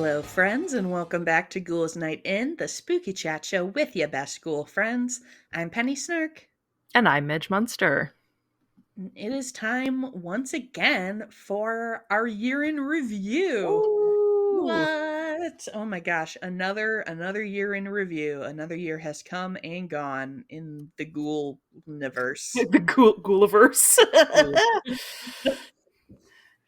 Hello, friends, and welcome back to Ghouls Night In, the spooky chat show with your best ghoul friends. I'm Penny Snark. And I'm Midge Munster. It is time once again for our year in review. Ooh. What? Oh my gosh, another year in review. Another year has come and gone in the ghoul universe. The Ghouliverse. Ghoul.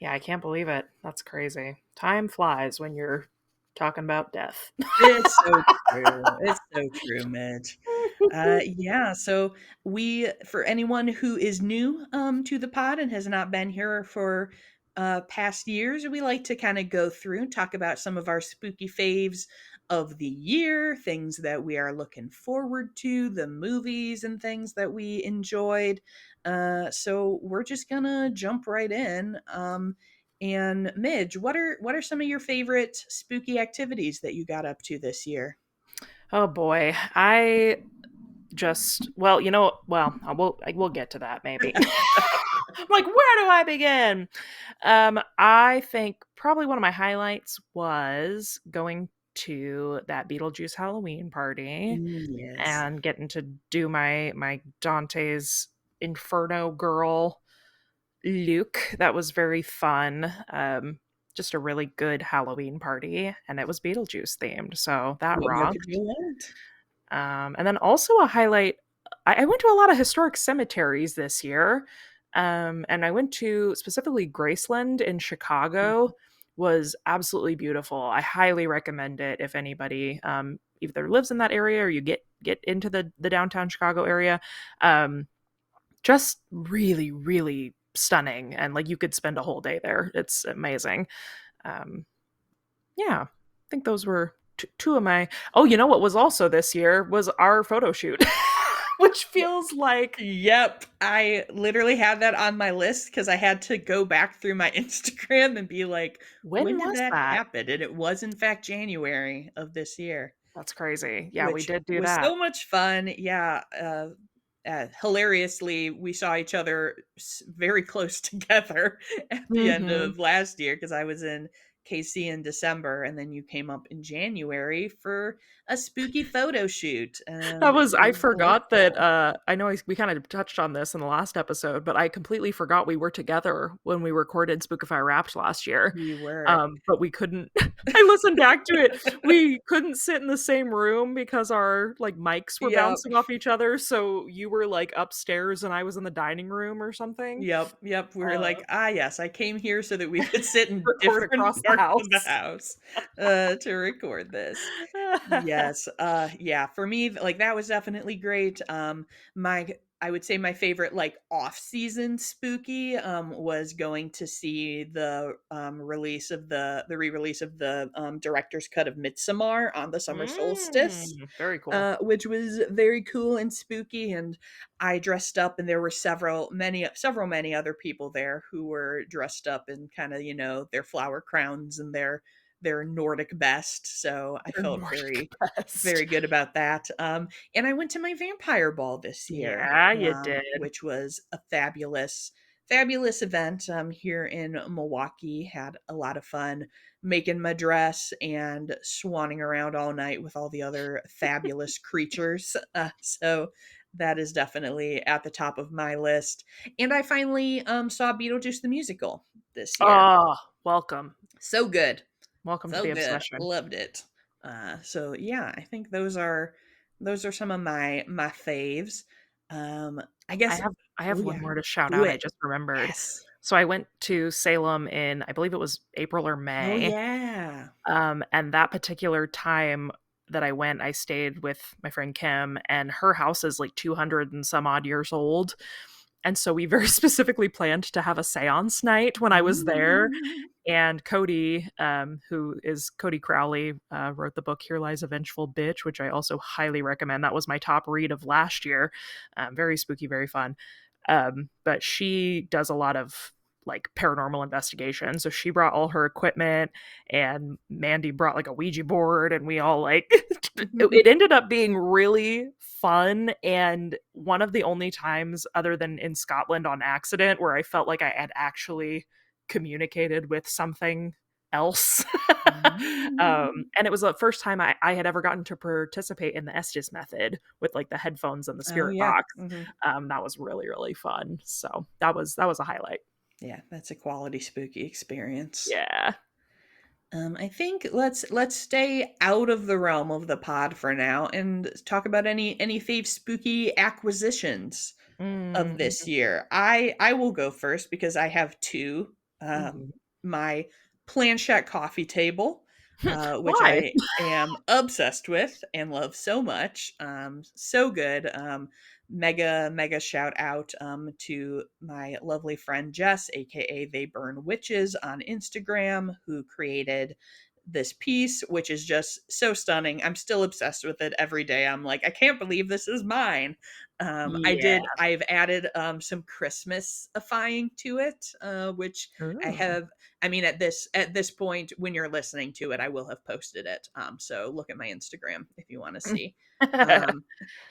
Yeah, I can't believe it. That's crazy. Time flies when you're talking about death. It's so true. It's so true, Midge. Yeah, so for anyone who is new to the pod and has not been here for past years, we like to kind of go through and talk about some of our spooky faves of the year, things that we are looking forward to, the movies and things that we enjoyed. So we're just gonna jump right in. And Midge, what are some of your favorite spooky activities that you got up to this year? Oh boy. I just we'll get to that maybe. I'm like, where do I begin? I think probably one of my highlights was going to that Beetlejuice Halloween party Yes. and getting to do my Dante's Inferno girl Luke. That was very fun. Just a really good Halloween party, and it was Beetlejuice themed, so that What more could rocked. you want? And then also a highlight, I went to a lot of historic cemeteries this year, and I went to specifically Graceland in Chicago. Was absolutely beautiful. I highly recommend it if anybody either lives in that area or you get into the downtown Chicago area. Um, just really, really stunning, and like you could spend a whole day there. It's amazing. Um, yeah, I think those were two of my. Oh, you know what was also this year was our photo shoot, which feels like Yep, I literally had that on my list because I had to go back through my Instagram and be like, when when did was that that? happen? And it was in fact January of this year, That's crazy. Yeah, we which did do was that. so much fun. Yeah, hilariously, we saw each other very close together at the end Hmm. of last year because I was in KC in December, and then you came up in January for a spooky photo shoot. That It was I was forgot that delightful. I know we kind of touched on this in the last episode, but I completely forgot we were together when we recorded Spookify Wrapped last year. We were. But we couldn't I listened back to it. We couldn't sit in the same room because our like mics were Yep. bouncing off each other, so you were like upstairs and I was in the dining room or something. Yep. We were like, Uh "Ah, yes, I came here so that we could sit in record different across the parts of the house. house, to record this." Yes, yeah, for me, like, that was definitely great. My I would say my favorite, like, off-season spooky, was going to see the, re-release of the, director's cut of Midsommar on the summer solstice. Very cool. Which was very cool and spooky. And I dressed up, and there were several many other people there who were dressed up in kind of their flower crowns and their Nordic best. So I Your felt Nordic very best. very good about that. And I went to my vampire ball this year, Yeah, you did. which was a fabulous event here in Milwaukee. Had a lot of fun making my dress and swanning around all night with all the other fabulous creatures. So that is definitely at the top of my list. And I finally saw Beetlejuice the musical this year. Oh, welcome. So good. Welcome to So the good. obsession. Loved it. So yeah, I think those are some of my faves. I I guess. have I Oh have one yeah, more to shout do out, I it. just remembered. Yes. So I went to Salem in, I believe it was April or Oh May, yeah. and that particular time that I went, I stayed with my friend Kim, and her house is like 200 and some odd years old, and so we very specifically planned to have a seance night when I was there, Ooh. and Cody, who is Cody Crowley, wrote the book Here Lies a Vengeful Bitch, which I also highly recommend. That was my top read of last year. Very spooky, very fun. But she does a lot of like paranormal investigation. So she brought all her equipment, and Mandy brought like a Ouija board, and we all like it ended up being really fun, and one of the only times other than in Scotland on accident where I felt like I had actually communicated with something else. Mm. And it was the first time I had ever gotten to participate in the Estes method with like the headphones and the Oh, spirit yeah. box. Mhm. That was really, really fun. So that was a highlight. Yeah, that's a quality spooky experience. Yeah. I think let's stay out of the realm of the pod for now and talk about any fave spooky acquisitions of Mm, this year. I will go first because I have two. mhm. My planchette coffee table, which Why? I am obsessed with and love so much. So good. Mega shout out to my lovely friend Jess, aka They Burn Witches on Instagram, who created this piece, which is just so stunning. I'm still obsessed with it every day. I'm like, I can't believe this is mine. Yeah. I've added some Christmasifying to it, which I Ooh. have. I mean, at this point, when you're listening to it, I will have posted it. So look at my Instagram if you want to see. Um,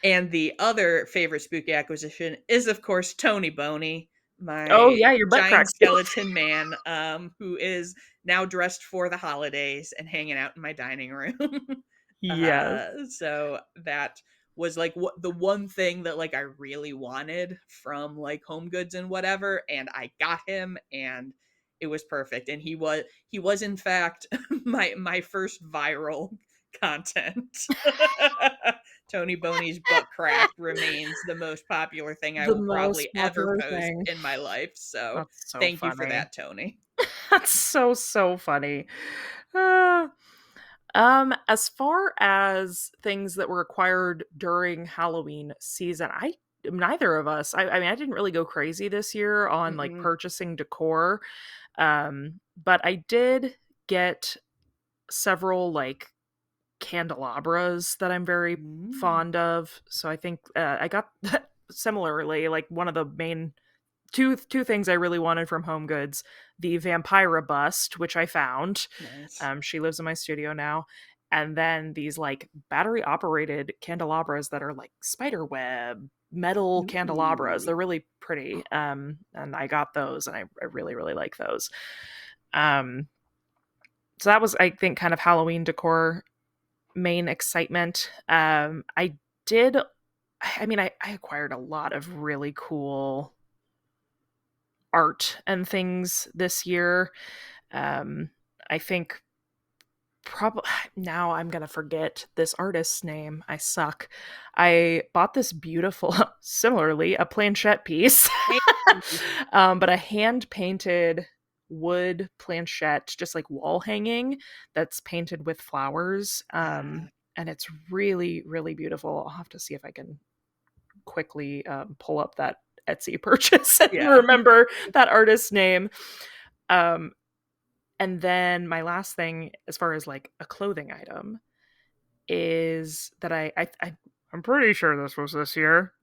and the other favorite spooky acquisition is, of course, Tony Boney, Oh my yeah, your butt giant cracks too. skeleton man, who is now dressed for the holidays and hanging out in my dining room. Yes. So that was like what the one thing that like I really wanted from like home goods and whatever, and I got him, and it was perfect. And he was in fact my first viral content. Tony Boney's butt crack remains the most popular thing I The will most probably ever popular post thing. in my life. So That's so thank you for funny. that, Tony. That's so, so funny. Uh, as far as things that were acquired during Halloween season, I neither of us. I mean, I didn't really go crazy this year on like Mm-mm. purchasing decor. But I did get several like candelabras that I'm very Mm. fond of. So I think I got similarly like one of the main two things I really wanted from Home Goods: the Vampira bust, which I found. Nice. She lives in my studio now. And then these like battery operated candelabras that are like spider web metal candelabras. Ooh. They're really pretty. And I got those, and I really, really like those. Um, so that was, I think, kind of Halloween decor main excitement. I did, I mean, I acquired a lot of really cool art and things this year. Um, I think probably now I'm gonna forget this artist's name. I suck. I bought this beautiful, similarly, a planchette piece, Hey. but a hand painted wood planchette, just like wall hanging, that's painted with flowers. Ah, And it's really, really beautiful. I'll have to see if I can quickly pull up that Etsy purchase and yeah. remember that artist's name. Um, and then my last thing, as far as like a clothing item, is that I'm pretty sure this was this year.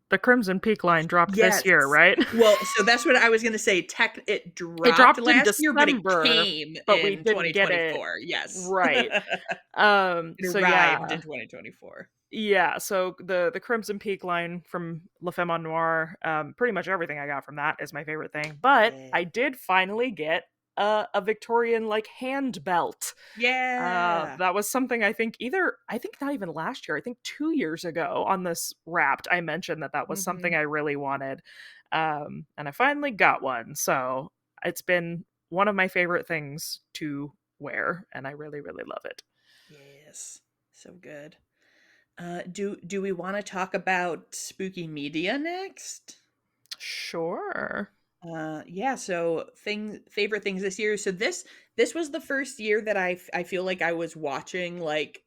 The Crimson Peak line dropped this Yes. year, right? Well, so that's what I was gonna say. Tech It It dropped dropped in last year, but it December, came but we in didn't get it 2024. Yes. right. It So yeah, arrived in 2024. yeah. So the Crimson Peak line from La Femme en Noir, pretty much everything I got from that is my favorite thing. But Yeah. I did finally get a Victorian like hand belt. Yeah. That was something I think not even last year, I think 2 years ago on this Wrapped, I mentioned that that was something Mhm. I really wanted. And I finally got one. So it's been one of my favorite things to wear, and I really, really love it. Yes. So good. Do we wanna talk about spooky media next? Sure. Yeah, so favorite things this year. So this was the first year that I feel like I was watching like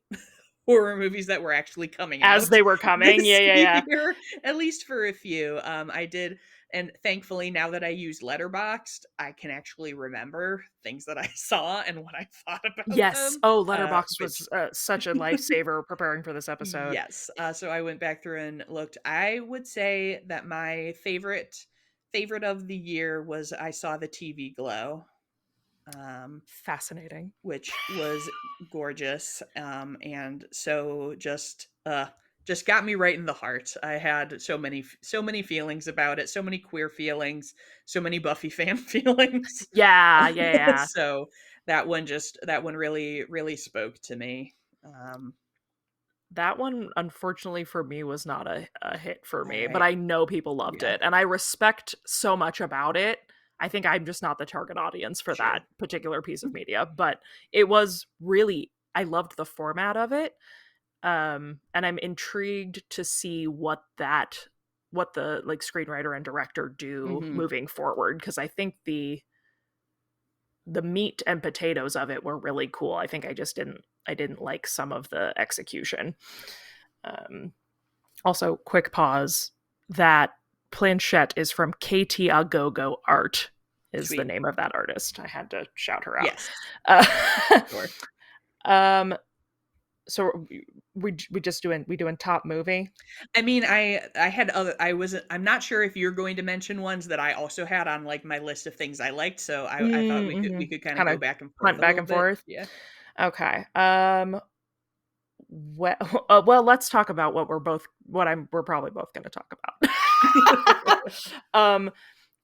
horror movies that were actually coming As out they were coming. Yeah, this yeah, yeah. year, at least for a few. I did, and thankfully now that I use Letterboxd, I can actually remember things that I saw and what I thought about Yes. them. Oh, Letterbox was Which such a lifesaver preparing for this episode. Yes. So I went back through and looked. I would say that my favorite of the year was I saw the TV Glow, um, Fascinating. which was gorgeous, and so just got me right in the heart. I had so many feelings about it, so many queer feelings, so many Buffy fan feelings. Yeah, yeah, yeah. So that one really spoke to me. That one, unfortunately for me, was not a hit for All me, but right. I know people loved Yeah. it, and I respect so much about it. I think I'm just not the target audience for that Sure. particular piece of media, but it was really, I loved the format of it. And I'm intrigued to see what the like screenwriter and director do Mhm. moving forward, because I think the meat and potatoes of it were really cool. I think I didn't like some of the execution. Um, Also, quick pause. That planchette is from Katie Agogo Art, is the Sweet. name of that artist. I had to shout her out. Yes. Uh, Sure. um, so we just doing top movie. I mean, I had other I'm not sure if you're going to mention ones that I also had on, like, my list of things I liked, so I thought Mm-hmm. we could kinda Kind go of back and forth hunt a back little and bit. forth. Yeah. Okay. Well, well, let's talk about we're probably both going to talk about. um,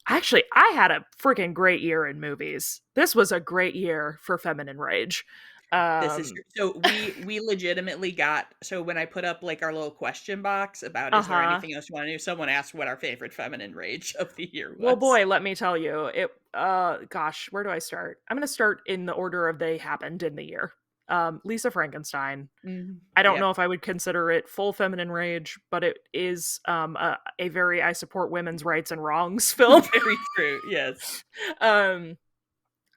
Actually, I had a freaking great year in movies. This was a great year for feminine rage. This is Um, true. So we legitimately got so when I put up, like, our little question box about is there uh-huh. anything else you wanna do, someone asked what our favorite feminine rage of the year Well, was. boy, let me tell you, gosh, where do I start? I'm going to start in the order of they happened in the year. Lisa Frankenstein. Mhm. I don't know Yep. if I would consider it full feminine rage, but it is a very I support women's rights and wrongs film. Very true, yes. um,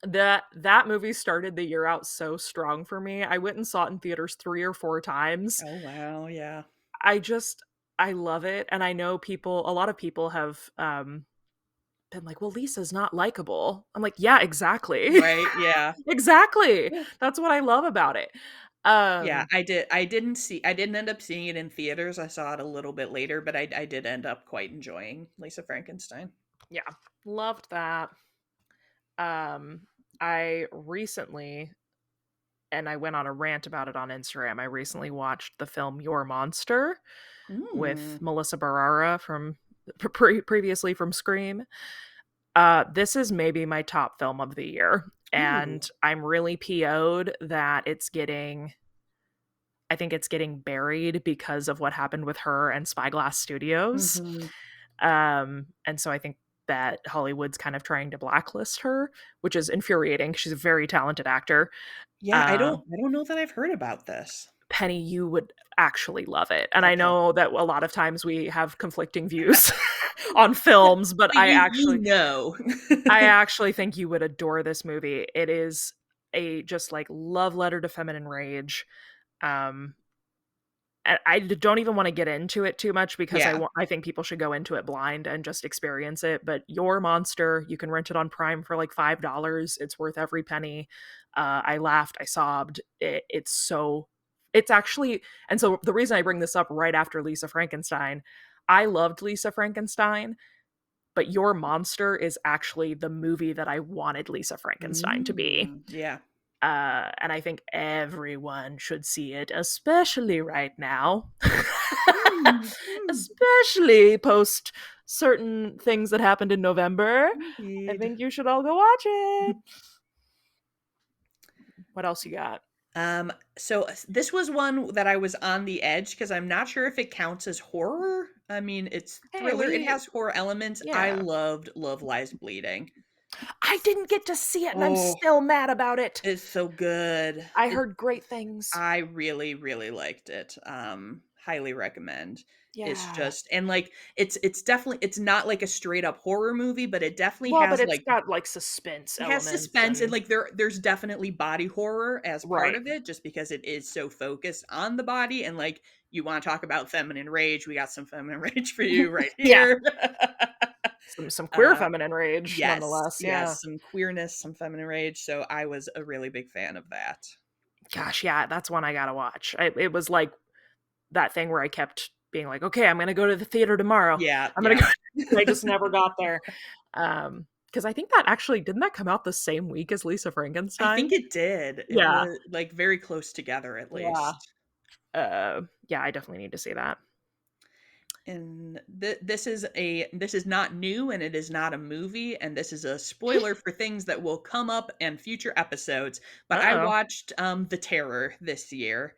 that movie started the year out so strong for me. I went and saw it in theaters 3 or 4 times. Oh, wow, yeah. I just I love it, and I know a lot of people have been like, "Well, Lisa's not likable." I'm like, "Yeah, exactly." Right, yeah. Exactly. Yeah. That's what I love about it. Yeah, Um, I didn't end up seeing it in theaters, I saw it a little bit later, but I did end up quite enjoying Lisa Frankenstein. yeah, loved that. Um, I recently, and I went on a rant about it on Instagram. I recently watched the film Your Monster with Mm. Melissa Barrera from previously from Scream. This is maybe my top film of the year, Ooh. and I'm really PO'd that I think it's getting buried because of what happened with her and Spyglass Studios. Mhm. And so I think that Hollywood's kind of trying to blacklist her, which is infuriating. She's a very talented actor. Yeah, Uh, I don't know that I've heard about this. Penny, you would actually love it. And I Okay. know that a lot of times we have conflicting views on films, but But you know. I actually think you would adore this movie. It is a just like love letter to feminine rage. Um, I don't even want to get into it too much because Yeah. I think people should go into it blind and just experience it. But Your Monster, you can rent it on Prime for like $5. It's worth every penny. I laughed, I sobbed. It's actually, and so the reason I bring this up right after Lisa Frankenstein, I loved Lisa Frankenstein, but Your Monster is actually the movie that I wanted Lisa Frankenstein to be. Mm, yeah. And I think everyone should see it, especially right now. Mm, mm, Especially post certain things that happened in November. I indeed. think you should all go watch it. What else you got? So this was one that I was on the edge because I'm not sure if it counts as horror. I mean, it's Hey, thriller. It has horror elements. I yeah. loved Love Lies Bleeding. I didn't get to see it and I'm Oh, still mad about it. it's so good. I heard great things. I really, really liked it. Highly recommend. It's Yeah. just and like it's definitely it's not like a straight up horror movie, but it definitely Well, but has it's like got like suspense it has elements suspense and and like there's definitely body horror as part right. of it, just because it is so focused on the body and like you want to talk about feminine rage, we got some feminine rage for you right Yeah. here. Some queer uh feminine rage yes, nonetheless. Yeah. yes, some queerness, some feminine rage. So I was a really big fan of that. Gosh, yeah, that's one I gotta watch. It was like that thing where I kept being like, "Okay, I'm gonna go to the theater tomorrow. Yeah, I'm gonna yeah. go," and I just never got there. Because I think that actually didn't that come out the same week as Lisa I think Frankenstein? it did. It Yeah, was, like, very close together at yeah, least. yeah. I definitely need to see that. And this is not new, and it is not a movie, and this is a spoiler for things that will come up in future episodes. But I Uh-oh. watched The Terror this year,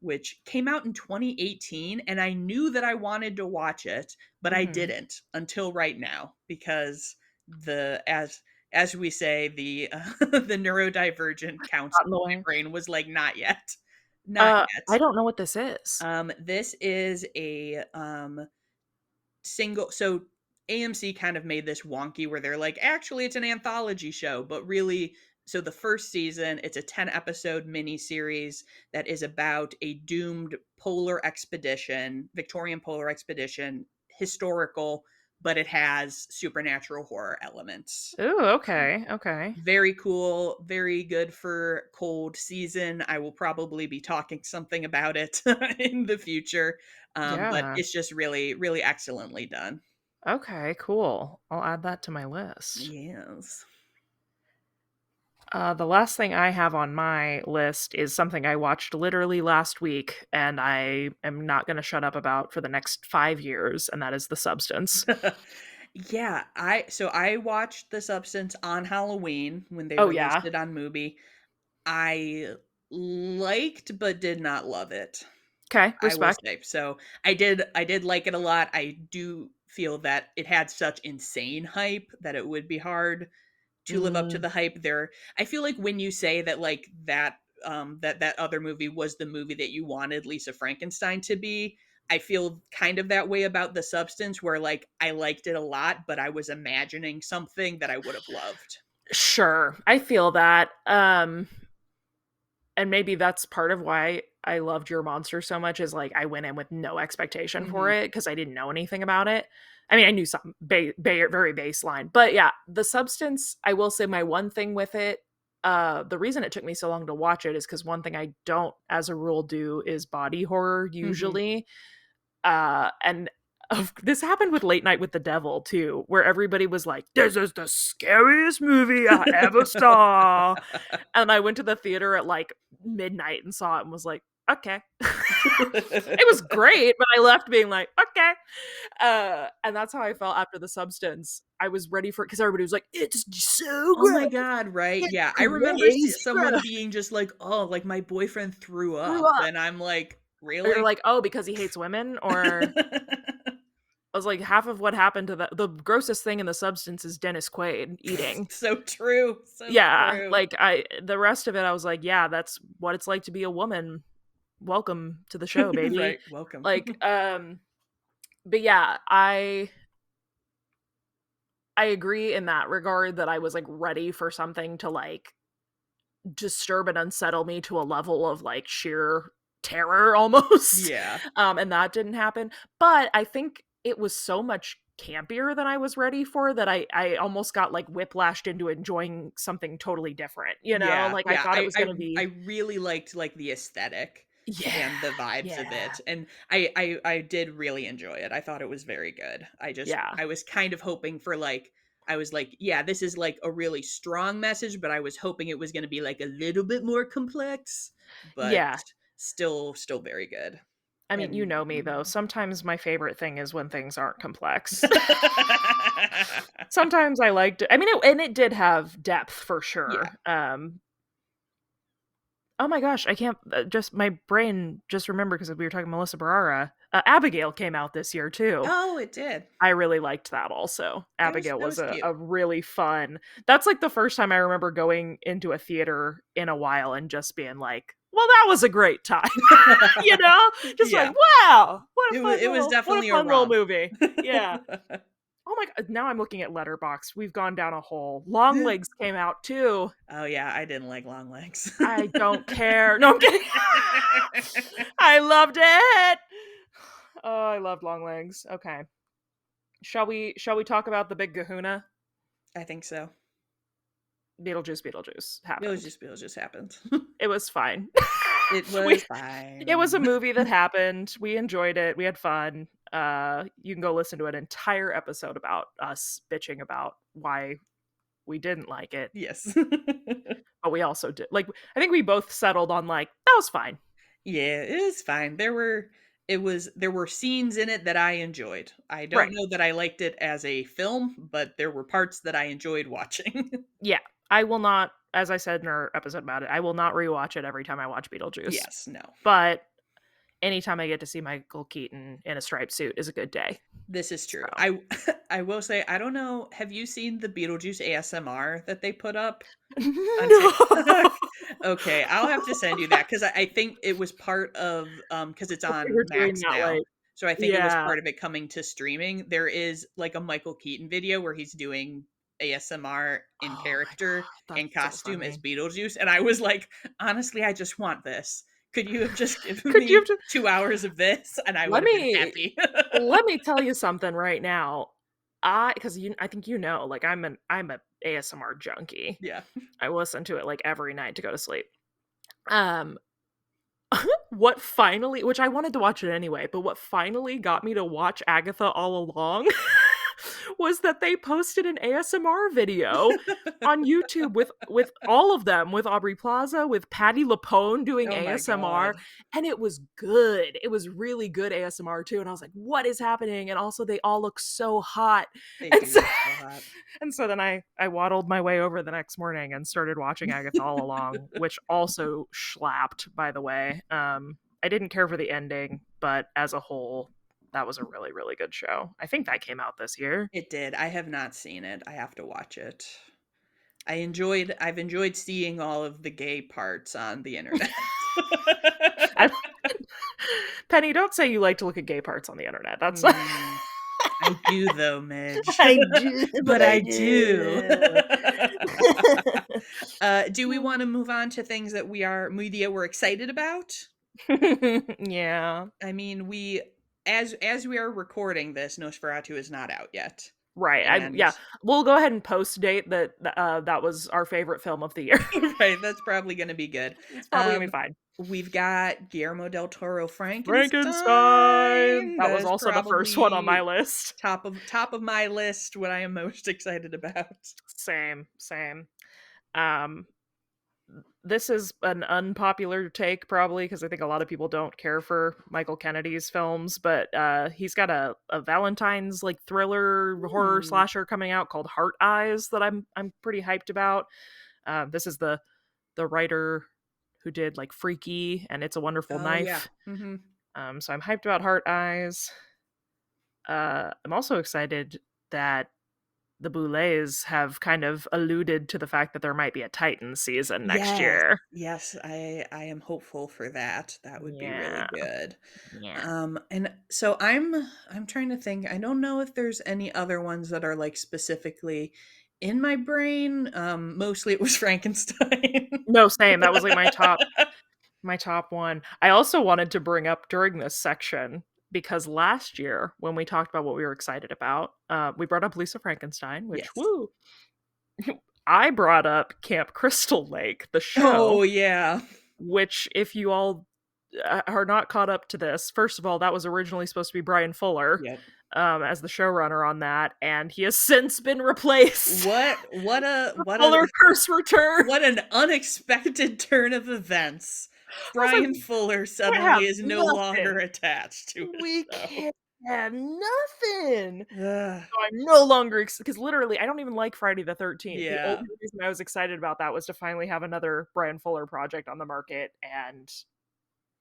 which came out in 2018, and I knew that I wanted to watch it, but I Mhm. didn't until right now because the as we say, the neurodivergent Got counselor in the in my way. brain was like, not yet, not I yet. don't know what this is. This is a single, so AMC kind of made this wonky where they're like, actually, it's an anthology show, but really, so the first season, it's a 10 episode mini series that is about a doomed polar expedition, Victorian polar expedition, historical, but it has supernatural horror elements. Ooh, Um, okay, okay. Very cool, very good for cold season. I will probably be talking something about it in the future, but Yeah. it's just really, really excellently done. Okay, cool. I'll add that to my list. Yes. The last thing I have on my list is something I watched literally last week, and I am not going to shut up about for the next 5 years, and that is The Substance. Yeah, I watched The Substance on Halloween when they Oh, released yeah. it on Mubi. I liked but did not love it. Okay, I will respect. say. So I did like it a lot. I do feel that it had such insane hype that it would be hard to live up to Mm, the hype there. I feel like when you say that like that other movie was the movie that you wanted Lisa Frankenstein to be, I feel kind of that way about The Substance where like I liked it a lot, but I was imagining something that I would have loved. sure, I feel that. And maybe that's part of why I loved Your Monster so much is like I went in with no expectation for Mhm. it because I didn't know anything about it. I mean, I knew some very baseline, but yeah, The Substance. I will say my one thing with it. The reason it took me so long to watch it is because one thing I don't, as a rule, do is body horror Mhm. usually. And this happened with Late Night with the Devil too, where everybody was like, "This is the scariest movie I ever saw." And I went to the theater at like midnight and saw it and was like, okay. It was great, but I left being like, okay. And that's how I felt after The Substance. I was ready for it because everybody was like, it's so Oh my great. god, right? It's Yeah, I remember crazy someone good. being just like, "Oh, like my boyfriend threw Grew up," up. and I'm like, Or you're "Really?" like, oh, because he hates women? Or I was like, half of what happened to the grossest thing in The Substance is Dennis Quaid eating. So true, so Yeah. true. Like the rest of it, I was like, yeah, that's what it's like to be a woman. Welcome to the show, baby. Right, welcome. Like, but yeah, I agree in that regard that I was like ready for something to like disturb and unsettle me to a level of like sheer terror almost. Yeah. And that didn't happen. But I think it was so much campier than I was ready for that I almost got like whiplashed into enjoying something totally different, you know? Yeah, Like I yeah, thought it was gonna I be really liked, like, the aesthetic yeah, and the vibes of yeah, it, and I did really enjoy it. I thought it was very good. yeah, I was kind of hoping for, like, I was like, "Yeah, this is, like, a really strong message," but I was hoping it was gonna be, like, a little bit more complex, but yeah. still very good. I mean, you And know me though. Sometimes my favorite thing is when things aren't complex. Sometimes I liked it. I mean, and it did have depth for Yeah. sure. Oh my gosh, I can't just my brain just remembered because we were talking Melissa Barrera. Abigail came out this year too. Oh, it did. I really liked that also. Abigail That was was cute. a really fun. That's like the first time I remember going into a theater in a while and just being like, well, that was a great time. You know? Just like, Yeah. wow, It was what a definitely a fun little romp. movie. Yeah. Oh my god, now I'm looking at Letterbox. We've gone down a hole. Long Legs came out too. Oh, yeah, I didn't like long legs. I don't care. No, I'm kidding. I loved it. Oh, I loved Long Legs. Okay. Shall we talk about the big kahuna? I think so. Beetlejuice happened. Beetlejuice just happened. It was fine. It we was it was a fine. movie that happened. We enjoyed it. We had fun. You can go listen to an entire episode about us bitching about why we didn't like it, Yes. but we also did. Like I think we both settled on like that was fine. Yeah, it was fine. There were there were scenes in it that I enjoyed. I don't Right. know that I liked it as a film, but there were parts that I enjoyed watching. Yeah. I will not, as I said in our episode about it, I will not rewatch it every time I watch Beetlejuice. Yes, no. But anytime I get to see Michael Keaton in a striped suit is a good day. This is So true. I will say, I don't know, have you seen the Beetlejuice ASMR that they put up on no. TikTok? Okay, I'll have to send you that because I think it was part of, because it's They on were doing Max that now, like so I think it was yeah. part of it coming to streaming. There is, like, a Michael Keaton video where he's doing ASMR in Oh my character, god, that's in so costume as funny. Beetlejuice, and I was like, "Honestly, I just want this. Could you have just given Could you have me just 2 hours of this, and I would let have been me happy?" let me tell you something right now. Because I think like I'm a ASMR junkie. Yeah. I listen to it like every night to go to sleep. Um, what finally, which I wanted to watch it anyway, but what finally got me to watch Agatha all along was that they posted an ASMR video on YouTube with all of them, with Aubrey Plaza, with Patty Lapone doing Oh my ASMR, god. and it was good. It was really good ASMR too, and I was like, "What is happening?" And also, they all look so hot, They and do so, look so hot. and so then I waddled my way over the next morning and started watching Agatha All Along, which also slapped, by the way. I didn't care for the ending, but as a whole, that was a really, really good show. I think that came out this year. It did. I have not seen it. I have to watch it. I've enjoyed seeing all of the gay parts on the internet. I, Penny, don't say you like to look at gay parts on the internet. That's Mm, I do though, Midge. I do, but But I I do. do. Do we wanna move on to things that media we're excited about? Yeah. I mean, as we are recording this, Nosferatu is not out yet, Right. and Yeah. We'll go ahead and post date that that was our favorite film of the year. right, that's probably gonna be good. It's probably gonna be Um, fine. we've got Guillermo del Toro Frankenstein. Frankenstein. That That was is also the first one on my probably list. top of my list, what I am most excited about. Same, same. Um, this is an unpopular take probably because I think a lot of people don't care for Michael Kennedy's films, but he's got a Valentine's like thriller horror Ooh. slasher coming out called Heart Eyes that I'm pretty hyped about. This is the writer who did like Freaky and It's a Wonderful Oh, yeah. Knife. Mhm. So I'm hyped about Heart Eyes. I'm also excited that the Boulets have kind of alluded to the fact that there might be a Titan season next Yes. year. Yes, I am hopeful for that. That would be really Yeah. good. Yeah. And so I'm trying to think. I don't know if there's any other ones that are like specifically in my brain. Mostly it was Frankenstein. No, same. That was like my top one. I also wanted to bring up during this section because last year when we talked about what we were excited about, we brought up Lisa Frankenstein, which Yes. woo. I brought up Camp Crystal Lake, the Oh, show, yeah. which if you all are not caught up to this, first of all, that was originally supposed to be Brian Fuller Yep. as the showrunner on that, and he has since been replaced. The Fuller curse returns. what an unexpected turn of events. I was like, Brian Fuller we have suddenly is no nothing. longer attached to his We show. can't have nothing. Ugh, So I'm no longer because literally I don't even like Friday the 13th. The yeah, only reason I was excited about that was to finally have another Brian Fuller project on the market, and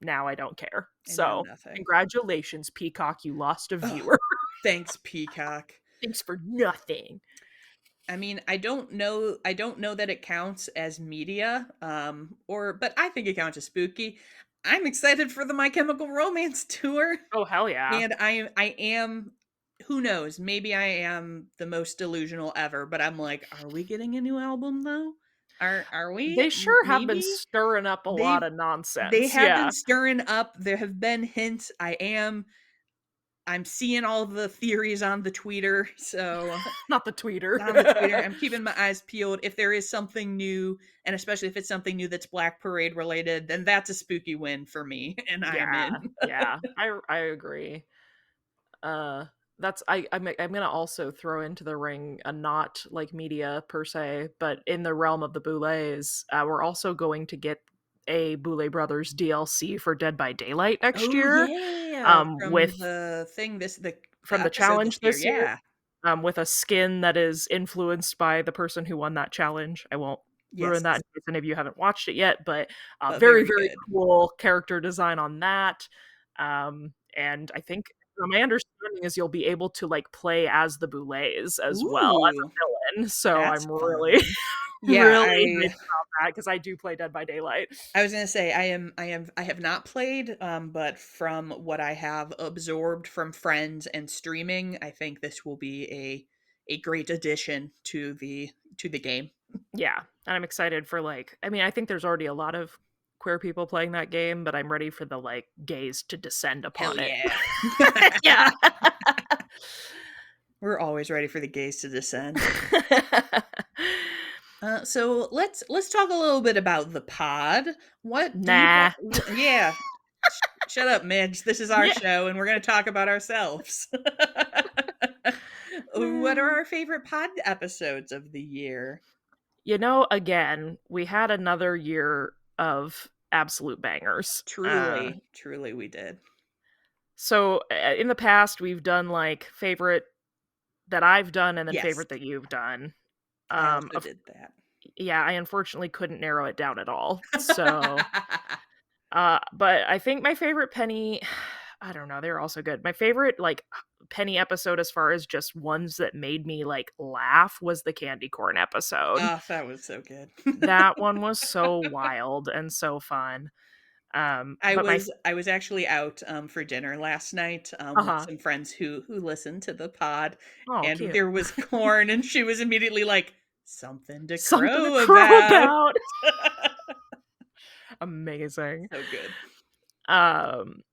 now I don't care. and now So nothing. congratulations, Peacock, you lost a Ugh, viewer. thanks, Peacock. Thanks for nothing. I mean, I don't know that it counts as media, but I think it counts as spooky. I'm excited for the My Chemical Romance tour. Oh hell yeah. And I am who knows, maybe I am the most delusional ever, but I'm like, "Are we getting a new album, though? Are we? They sure have been Maybe?" stirring up a lot They of they nonsense. have been Yeah. stirring up, there have been hints, I'm seeing all the theories on the Twitter, so Not the tweeter. on the Twitter, I'm keeping my eyes peeled. If there is something new, and especially if it's something new that's Black Parade related, then that's a spooky win for me, and I am Yeah. in. Yeah. I agree. Uh that's I'm gonna also throw into the ring a not like media per se, but in the realm of the Boulets, we're also going to get a Boulet Brothers DLC for Dead by Daylight next Oh, year. yeah. yeah, from with the thing the from the episode this challenge year, this year, yeah. with a skin that is influenced by the person who won that challenge. I won't ruin that Yes, in case any of you haven't watched it yet, but but very, very very good. cool character design on that. And I think my understanding is you'll be able to, like, play as the Boulets as well as Ooh, a villain, so that's I'm really, fun. Yeah, really hyped about that because I do play Dead by Daylight. I was gonna say I have not played, but from what I have absorbed from friends and streaming, I think this will be a great addition to the game. Yeah, and I'm excited for, like, I mean, I think there's already a lot of queer people playing that game, but I'm ready for the, like, gays to descend Hell upon it. yeah. Yeah. We're always ready for the gays to descend. So let's talk a little bit about the pod. What do you Nah. yeah. Shut up, Midge. This is our Yeah. show and we're going to talk about ourselves. What are our favorite pod episodes of the year? You know, again, we had another year of absolute bangers. Truly, truly we did. So, in the past, we've done, like, favorite that I've done and then Yes, favorite that you've done. I also Of did that. Yeah, I unfortunately couldn't narrow it down at all. So, but I think my favorite Penny I don't know, they're also good. My favorite, like, Penny episode as far as just ones that made me, like, laugh was the candy corn episode. Oh, that was so good. That one was so wild and so fun. But my f I was actually out, for dinner last night, with Uh-huh. some friends who listen to the pod, Oh, and cute. there was corn, and she was immediately like, "Something to Something to crow crow about." about. Amazing. So good.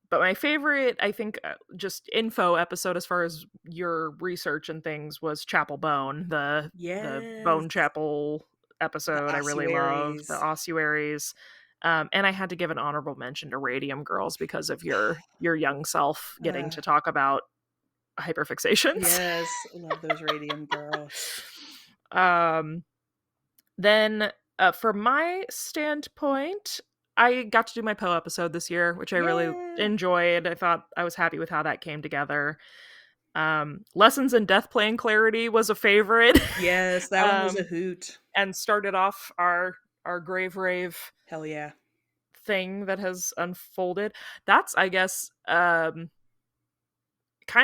But my favorite, I think, just info episode as far as your research and things was Chapel Bone, the Yes, Bone Chapel the episode I really love, the ossuaries. ossuaries. And I had to give an honorable mention to Radium Girls because of your young self getting Uh, to talk about hyperfixations. yes, love those Radium girls. um, then for my standpoint, I got to do my Poe episode this year, which I really Yeah. enjoyed. I thought I was happy with how that came together. Lessons in Death Playing Clarity was a favorite. Yes, that one was a um, hoot. and started off our grave rave Hell yeah. thing that has unfolded. That's, I guess, kind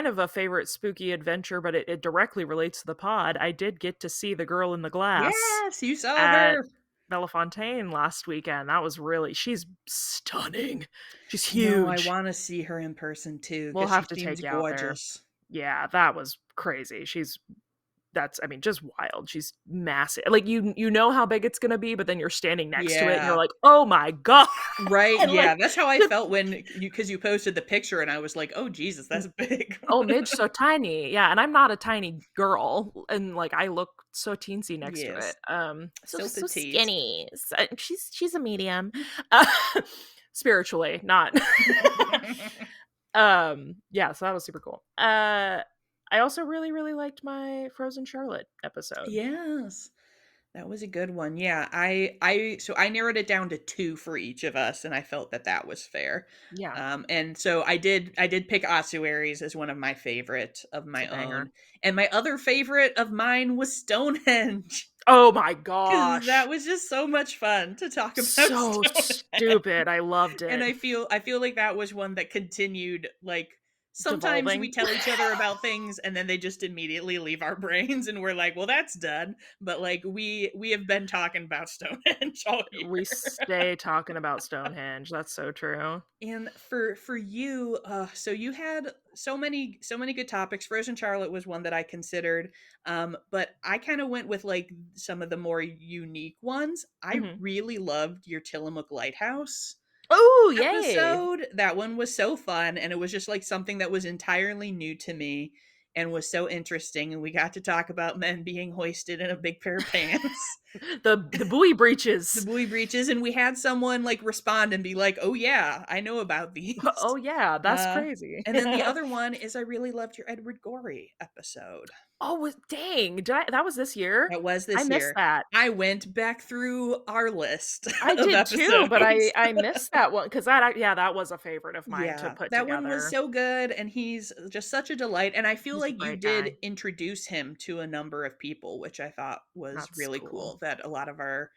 of a favorite spooky adventure, but it directly relates to the pod. I did get to see the girl in the glass Yes, you saw at her. Bellefontaine last weekend. That was really she's stunning. She's I know, I huge. wanna see her in person too, We'll because she have to seems take you out there. gorgeous. Yeah, that was crazy. That's, I mean, just wild. She's massive. Like, you know how big it's gonna be, but then you're standing next to it and you're Yeah. like, "Oh my god." Right, And, like, yeah, that's how I just, felt when you posted the picture and I was like, "Oh, Jesus, that's big." "Oh, Midge so tiny." Yeah, and I'm not a tiny girl, and, like, I look so teensy next to it. Yes, So so so petite. skinny. She's a medium. Uh, spiritually, not. Yeah, so that was super cool. I also really, really liked my Frozen Charlotte episode. Yes. That was a good one. Yeah, so I narrowed it down to 2 for each of us, and I felt that that was fair. Yeah, And so I did pick Ossuaries as one of my favorite of it's my a own, banger. and my other favorite of mine was Stonehenge, Oh my because that gosh. was just so much fun to talk about So Stonehenge. stupid. I loved And it. I feel like that was one that continued, like, sometimes we Devolving. tell each other about things and then they just immediately leave our brains and we're like, "Well, that's done." But, like, we have been talking about Stonehenge all year. We stay talking about Stonehenge. That's so true. And for you, so you had so many good topics. Frozen Charlotte was one that I considered, but I kind of went with like some of the more unique ones. I Mhm. really loved your Tillamook Lighthouse Oh, yay. episode. That one was so fun, and it was just like something that was entirely new to me and was so interesting. And we got to talk about men being hoisted in a big pair of pants. The buoy The breaches. buoy breaches, and we had someone, like, respond and be like, "Oh, yeah, I know about these." Oh yeah, that's Uh, crazy. and then the other one is I really loved your Edward Gorey episode. Oh, dang! Did I that was this year? That was I this missed year. that. I went back through our list I of did too, but I episodes. I missed that one because that yeah, that was a favorite of mine to Yeah, put that one was together. so good, and he's just such a delight, and I feel He's a like you great did guy. introduce him to a number of people, which I thought was That's really cool. cool, that a lot of our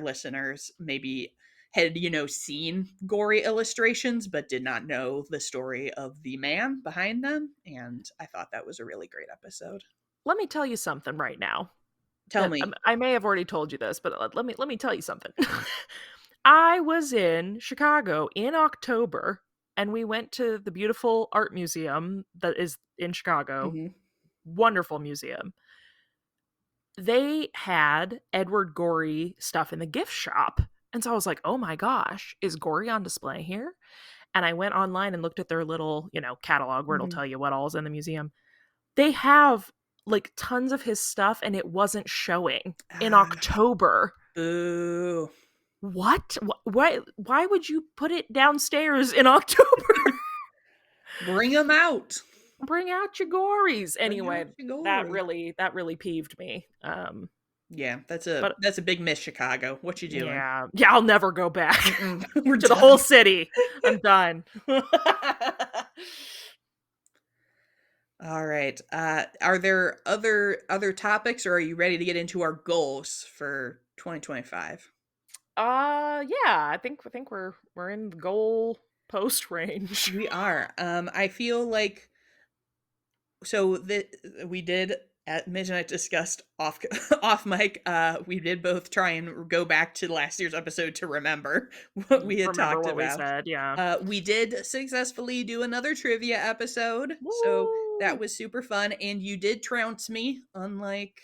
listeners maybe had, seen gory illustrations, but did not know the story of the man behind them, and I thought that was a really great episode. Let me tell you something right now. Tell And me. I may have already told you this, but let me tell you something. I was in Chicago in October, and we went to the beautiful art museum that is in Chicago. Mhm. Wonderful museum. They had Edward Gorey stuff in the gift shop. And so I was like, "Oh my gosh, is Gorey on display here?" And I went online and looked at their little, catalog where it'll Mhm. tell you what all's in the museum. They have like tons of his stuff and it wasn't showing in Ah, October. boo. What? Why would you put it downstairs in October? Bring him out. Bring out your gories. Bring out Anyway, your that gory. really peeved me. Yeah, that's a But that's a big miss, Chicago. What you doing? yeah, yeah, I'll never go back Mm-mm. We're to the whole done. city. I'm done. All right. Are there other topics, or are you ready to get into our goals for 2025? Yeah, I think we're in the goal post range. We are. I feel like so that we did at Midge and I discussed off off mic. We did both try and go back to last year's episode to remember what we had Remember talked what we about. said, yeah. We did successfully do another trivia episode, so that Woo! was super fun. And you did trounce me, unlike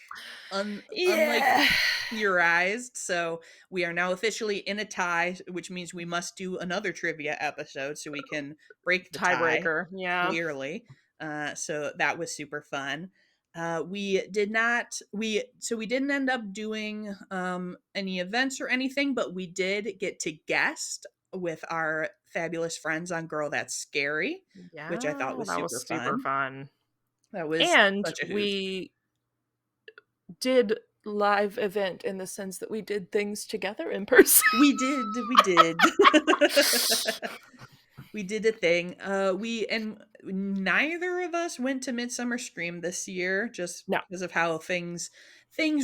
Yeah. theorized. So we are now officially in a tie, which means we must do another trivia episode so we can break the tie Tiebreaker, yeah. clearly. So that was super fun. We did not we didn't end up doing any events or anything, but we did get to guest with our fabulous friends on Girl That's Scary, which I thought Yeah, was that was super super fun. fun. That was And such a hoot. we did live event in the sense that we did things together in person. We did. We did a thing. We and neither of us went to Midsummer Scream this year just No. because of how things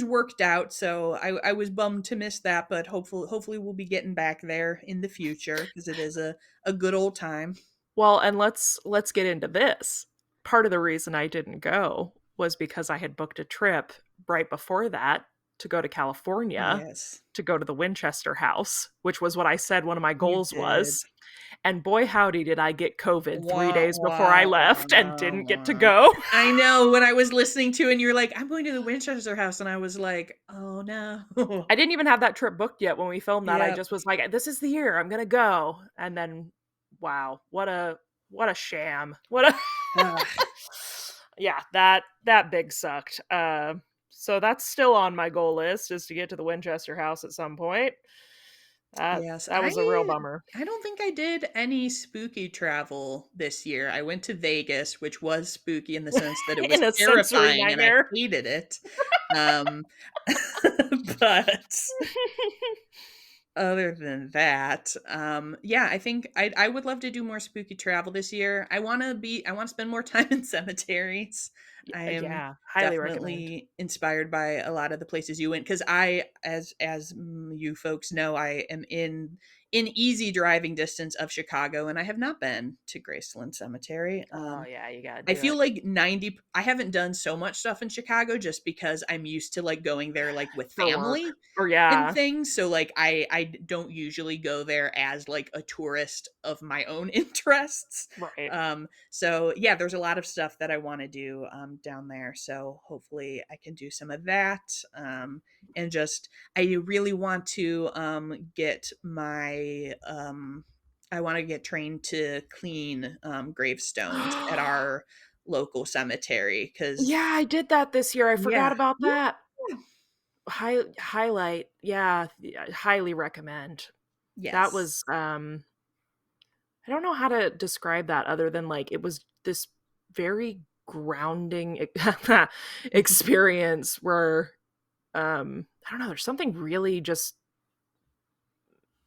worked out. So I was bummed to miss that, but hopefully we'll be getting back there in the future because it is a good old time. Well, and let's get into this. Part of the reason I didn't go was because I had booked a trip right before that to go to California Yes, to go to the Winchester House, which was what I said one of my you goals did. was. And boy howdy did I get COVID 3 Wah, days before I wah, left and wah, didn't get to wah. go. I know when I was listening to and you're like, I'm going to the Winchester house, and I was like, oh no. I didn't even have that trip booked yet when we filmed that. I Yep. just was like, this is the year I'm going to go. And then wow, what a sham. What a Ugh. Yeah, that big sucked. So that's still on my goal list is to get to the Winchester house at some point. Yes, That was a real bummer. I don't think I did any spooky travel this year. I went to Vegas, which was spooky in the sense that it was In a sensory terrifying and I nightmare. hated it. Um, but other than that, yeah, I think I would love to do more spooky travel this year. I want to spend more time in cemeteries. I am Yeah, highly recommend. definitely inspired by a lot of the places you went because as you folks know, I am in easy driving distance of Chicago, and I have not been to Graceland Cemetery. Oh yeah, you gotta I do feel it. like 90 I haven't done so much stuff in Chicago just because I'm used to, like, going there, like, with For work. family Or and yeah, things, so, like, I don't usually go there as, like, a tourist of my own interests. right. So, yeah, there's a lot of stuff that I wanna do, down there, so hopefully I can do some of that, and just I really want to, get my, I wanna get trained to clean, gravestones at our local cemetery because Yeah, I did that this year. I forgot yeah. about Yeah. that. highlight, yeah, highly recommend. That was, Yes. I don't know how to describe that other than, like, it was this very grounding experience where, I don't know, there's something really just,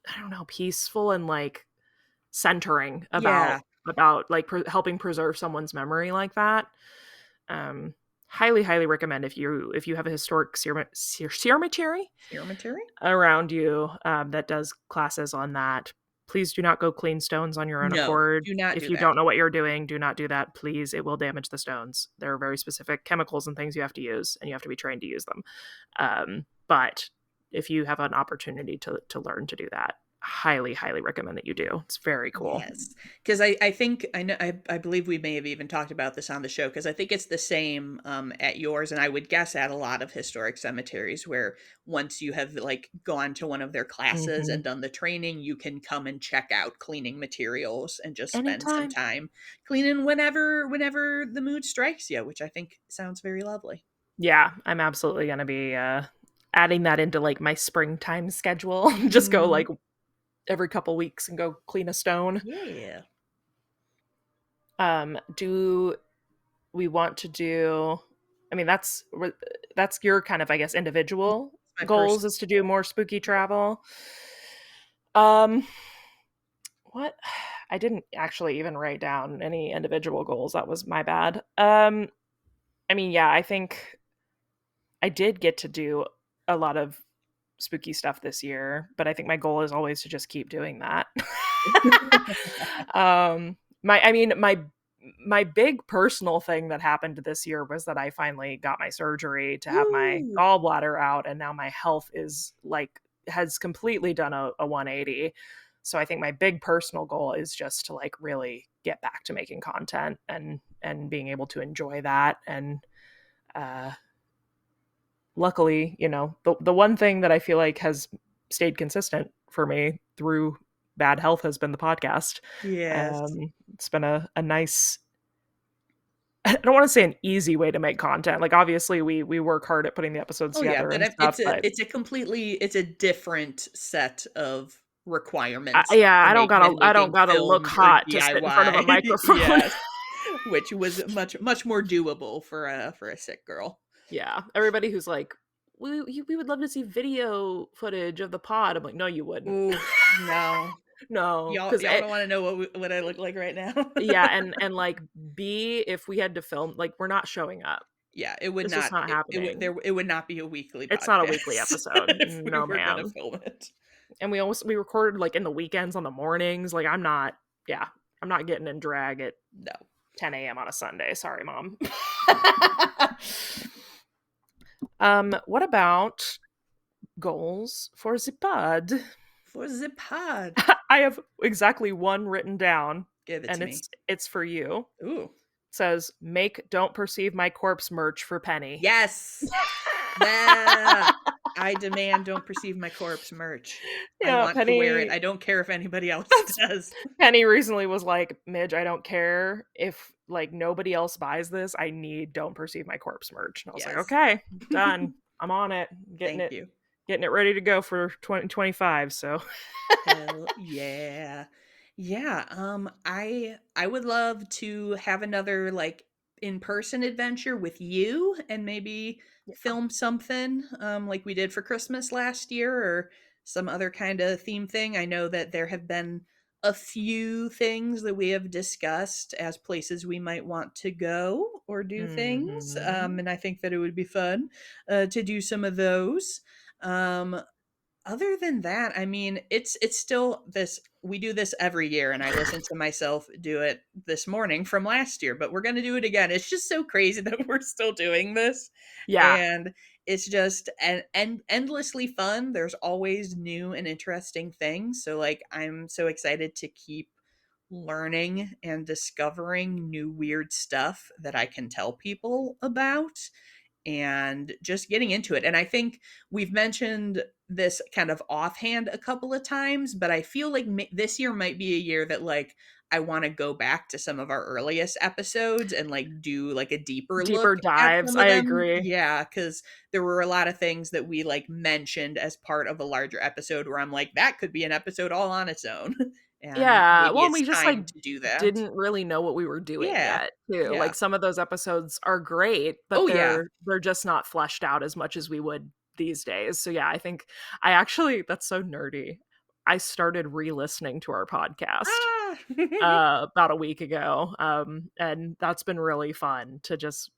I don't know, peaceful and, like, centering Yeah. about, like, helping preserve someone's memory like that. Um, highly, highly recommend if you have a historic cemetery Cemetery? around you, that does classes on that. Please do not go clean stones on your own No, accord. do not If do you that. don't know what you're doing, do not do that, please. It will damage the stones. There are very specific chemicals and things you have to use, and you have to be trained to use them. But if you have an opportunity to learn to do that, highly, highly recommend that you do. It's very cool. Yes, because I think I know I believe we may have even talked about this on the show because I think it's the same, at yours, and I would guess at a lot of historic cemeteries where once you have, like, gone to one of their classes Mhm. and done the training, you can come and check out cleaning materials and just spend some Anytime. time cleaning whenever the mood strikes you, which I think sounds very lovely. Yeah, I'm absolutely gonna be, adding that into, like, my springtime schedule. Just go, Mhm. like, every couple weeks and go clean a stone. Yeah. Do we want to do, I mean, that's your kind of, I guess, Yeah, individual it's my goals, personal is to do goal. more spooky Yeah. travel. Um, what? I didn't actually even write down any individual goals, that was my bad. I mean, yeah, I think I did get to do a lot of spooky stuff this year, but I think my goal is always to just keep doing that. I mean, my big personal thing that happened this year was that I finally got my surgery to have my Woo! gallbladder out, and now my health is like, has completely done a 180. So I think my big personal goal is just to, like, really get back to making content and being able to enjoy that. And uh luckily, the one thing that I feel like has stayed consistent for me through bad health has been the podcast. Yes. It's been a nice, I don't want to say an easy way to make content. Like, obviously we work hard at putting the episodes Oh, yeah, together but and stuff, but it's a different set of requirements yeah, to make than I don't making gotta look filmed or hot to sit in front of a DIY. microphone. Yes, which was much more doable for a sick girl. Yeah, everybody who's like, we would love to see video footage of the pod. I'm like, no, you wouldn't. Ooh, no. No, because Y'all don't wanna know what I look like right now. yeah, and like, B, if we had to film, like, we're not showing up. Yeah, It's just not happening. it would not be a weekly It's not a weekly podcast episode. if we No, were gonna ma'am. film it. And we recorded, like, in the weekends on the mornings. Like, yeah, I'm not getting in drag at No. 10 a.m. on a Sunday. Sorry, mom. What about goals for the pod? For the pod. I have exactly one written down, Give it and to me. it's for you. Ooh. It says, make "Don't Perceive My Corpse" merch for Penny. Yes. Yeah. I demand "Don't Perceive My Corpse" merch. I Yeah, want to wear it. Penny. I don't care if anybody else That's does. Penny recently was like, "Midge, I don't care if, like, nobody else buys this. I need 'Don't Perceive My Corpse' merch." And I was like, Yes. "Okay, done. I'm on it. Thank you. Getting it ready to go for 2025." So, Hell yeah. Yeah, I would love to have another, like, in-person adventure with you and maybe yeah. film something, like we did for Christmas last year or some other kinda theme thing. I know that there have been a few things that we have discussed as places we might want to go or do things, Mhm. and I think that it would be fun, to do some of those. Um, Other than that, I mean, it's still this we do this every year, and I listened to myself do it this morning from last year, but we're gonna do it again. It's just so crazy that we're still doing this, Yeah. and it's just endlessly fun. There's always new and interesting things, so, like, I'm so excited to keep learning and discovering new weird stuff that I can tell people about, and just getting into it. And I think we've mentioned this kind of offhand a couple of times, but I feel like this year might be a year that like I want to go back to some of our earliest episodes and like do like a deeper Deeper look at dives. some I of them. agree. Yeah, cuz there were a lot of things that we like mentioned as part of a larger episode where I'm like that could be an episode all on its own. And Yeah, maybe well, it's we just, like, time to do that. didn't really know what we were doing Yeah. yet, too. Yeah. Like, some of those episodes are great, but Oh yeah. they're just not fleshed out as much as we would these days. So, yeah, I think I actually that's so nerdy. I started re-listening to our podcast, Ah. about a week ago, and that's been really fun to just,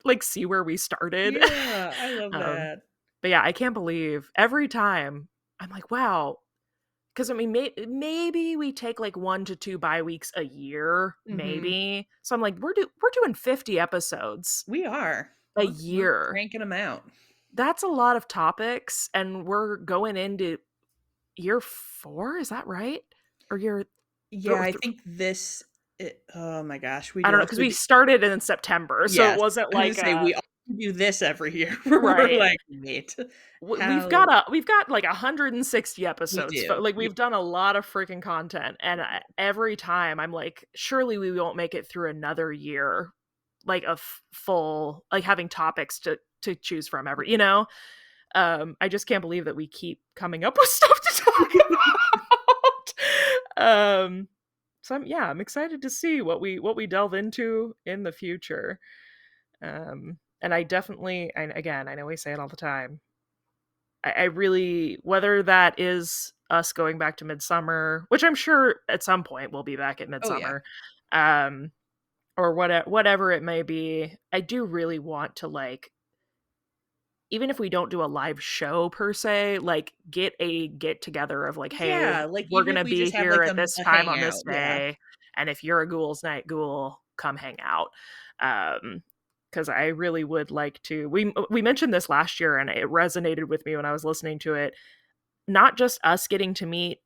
like, see where we started. Yeah, I love Um, that. but, yeah, I can't believe every time I'm like, "Wow, 'cause, I mean, maybe we take, like, 1 to 2 bye weeks a year, Mhm. maybe. So I'm like, we're doing 50 episodes We are. a We're year. cranking them out. That's a lot of topics, and we're going into year 4, is that right? Or year Yeah, thro I thro think this oh my gosh, we I do don't know, because also we do started in September, so it yes, wasn't I was gonna like say a we also do this every year where we're right. like, "Wait, how" We've got, like, 160 we episodes, do. like, Yeah. we've done a lot of freaking content, and every time I'm like, "Surely we won't make it through another year, like, a full like, having topics to choose from every," you know? I just can't believe that we keep coming up with stuff to talk about. So I'm excited to see what we delve into in the future. And I definitely and again, I know we say it all the time, I really whether that is us going back to Midsummer, which I'm sure at some point we'll be back at Oh, yeah. Midsummer, um, or whatever it may be, I do really want to, like, even if we don't do a live show per se, like, get a get together of like, "Hey, Yeah, like, we're even if gonna we be just have, here like, at this a time on hangout, this yeah. day, and if you're a Ghouls Night Ghoul, come hang out." Because I really would like to we mentioned this last year, and it resonated with me when I was listening to it. Not just us getting to meet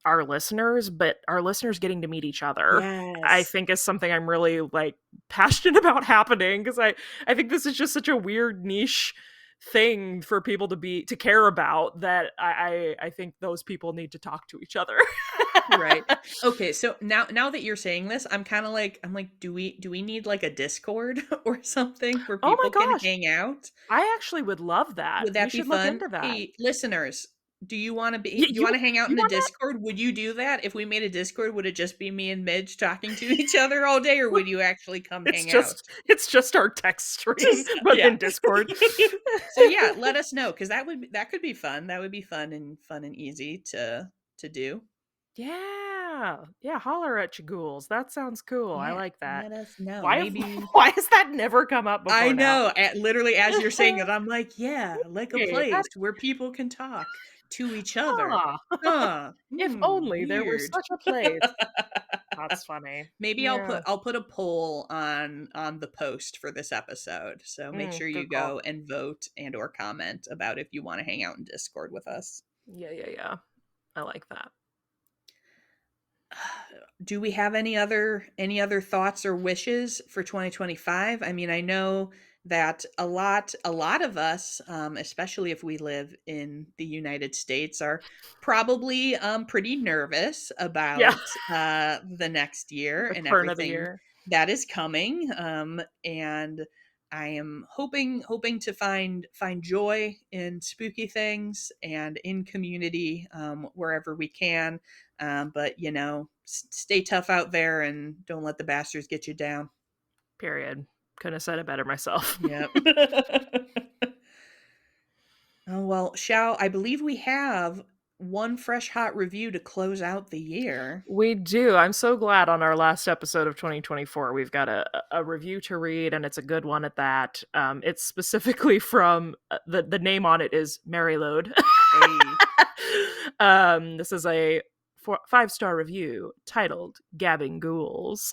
our listeners, but our listeners getting to meet each other, I Yes. think is something I'm really, like, passionate about happening because I think this is just such a weird niche thing for people to care about that I think those people need to talk to each other. Right. Okay, so now that you're saying this, I'm like, do we need, like, a Discord or something where Oh my people can gosh, hang out? I actually would love that. Would We that be should look fun? into that. Hey, listeners, do you wanna hang out You in the want that? Discord? Would you do that? If we made a Discord, would it just be me and Midge talking to each other all day, or would you actually come hang out? It's just our text stream, Just but yeah. in Discord. So, yeah, let us know because that could be fun. That would be fun and easy to do. Yeah. Yeah, holler at your ghouls. That sounds cool. I Yeah, like that. let us know. Why have Maybe why has that never come up I before now? know, literally as you're saying it, I'm like, "Yeah, like a Hey, place that where people can talk to each other." huh. Huh, If only there were weird. such a place. That's funny. Maybe Yeah. I'll put a poll on the post for this episode, so make sure Good you call. go and vote and or comment about if you wanna hang out in Discord with us. Yeah. I like that. Do we have any other thoughts or wishes for 2025? I mean, I know that a lot of us, especially if we live in the United States, are probably pretty nervous Yeah. about the next year The and turn of the everything year. that is coming. And I am hoping to find joy in spooky things and in community wherever we can, but stay tough out there and don't let the bastards get you down. Period. Couldn't have said it better myself. Yep. Oh well, shall I believe we have one fresh hot review to close out the year. We do. I'm so glad on our last episode of 2024, we've got a review to read, and it's a good one at that. It's specifically from the name on it is Mary Load. Hey, This is a 5-star review titled "Gabbing Ghouls."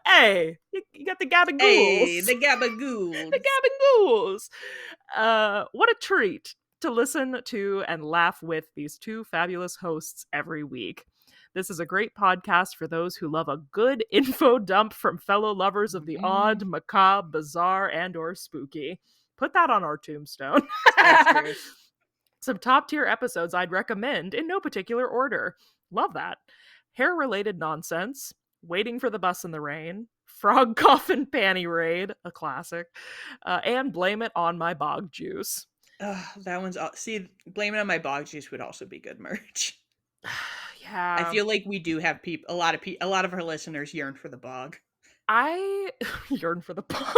Hey, you got the Gabbing hey, Ghouls. the The gabagool. Gabbing Ghouls. What a treat to listen to and laugh with these two fabulous hosts every week. This is a great podcast for those who love a good info dump from fellow lovers of the Mhm. odd, macabre, bizarre, and or spooky. Put that on our tombstone. So true. Some top tier episodes I'd recommend in no particular order. Love that. Hair related nonsense, Waiting for the Bus in the Rain, Frog Coffin Panty Raid, a classic, and Blame It on My Bog Juice. That one's see, Blame It on My Bog Juice would also be good merch. I Yeah. feel like we do have people, a lot of our listeners yearn for the bog. I yearn for the bog.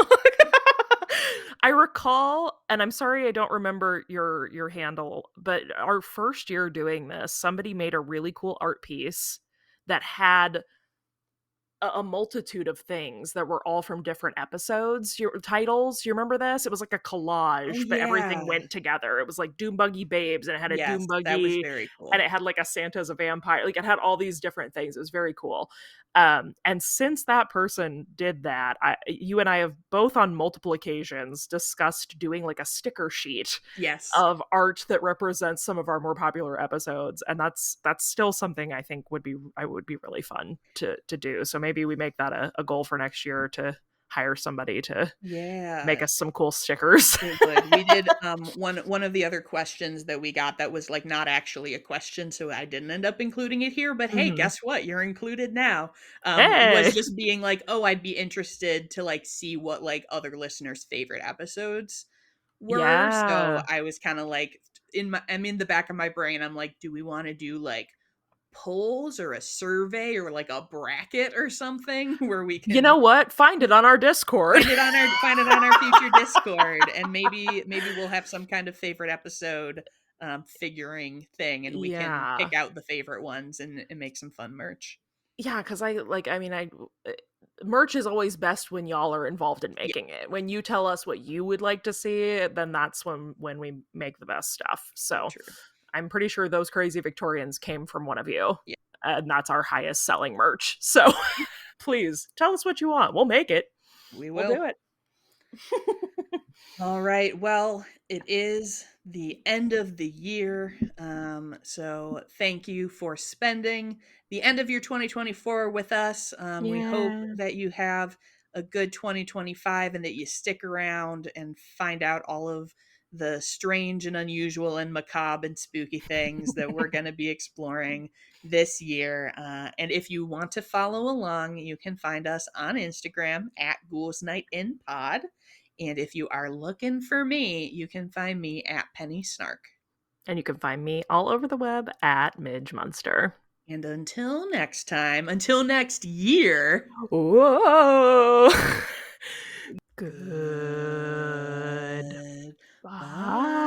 I recall, and I'm sorry I don't remember your handle, but our first year doing this, somebody made a really cool art piece that had a multitude of things that were all from different episodes. Your titles, you remember this? It was like a Oh, collage, but everything yeah. went together. It was like Doom Buggy Babes, and it had a Doom Yes, that was Buggy, very and cool. it had like a Santa's a vampire. Like it had all these different things. It was very cool. And since that person did that, you and I have both on multiple occasions discussed doing like a sticker sheet Yes. of art that represents some of our more popular episodes, and that's still something I think would be really fun to do. So maybe we make that a goal for next year to hire somebody to make Yeah. us some cool stickers. It would. We did, one of the other questions that we got that was, like, not actually a question, so I didn't end up including it here, but hey, Mhm. guess what? You're included now. Was Hey. just being like, "Oh, I'd be interested to, like, see what, like, other listeners' favorite episodes were." So, Yeah. I was kinda like, I'm in the back of my brain, I'm like, "Do we wanna do, like, polls or a survey or, like, a bracket or something where we You can know what? Find it on our Discord. find it on our future Discord, and maybe we'll have some kind of favorite episode, figuring thing, and we can Yeah. pick out the favorite ones and make some fun merch. Yeah, because I mean, uh, merch is always best when y'all are involved in Yeah, making it. When you tell us what you would like to see, then that's when we make the best stuff. so So true. I'm pretty sure those crazy Victorians came from one of you, Yeah, and that's our highest selling merch. So please tell us what you want. We'll make it. we We'll do will. it. All right. Well, it is the end of the year. So thank you for spending the end of your 2024 with us. We hope Yeah. that you have a good 2025 and that you stick around and find out all of the strange and unusual and macabre and spooky things that we're going to be exploring this year. And if you want to follow along, you can find us on Instagram at Ghouls Night In Pod. And if you are looking for me, you can find me at Penny Snark. And you can find me all over the web at Midge Munster. And until next time, until next year, Whoa. Good. good Bye. bye.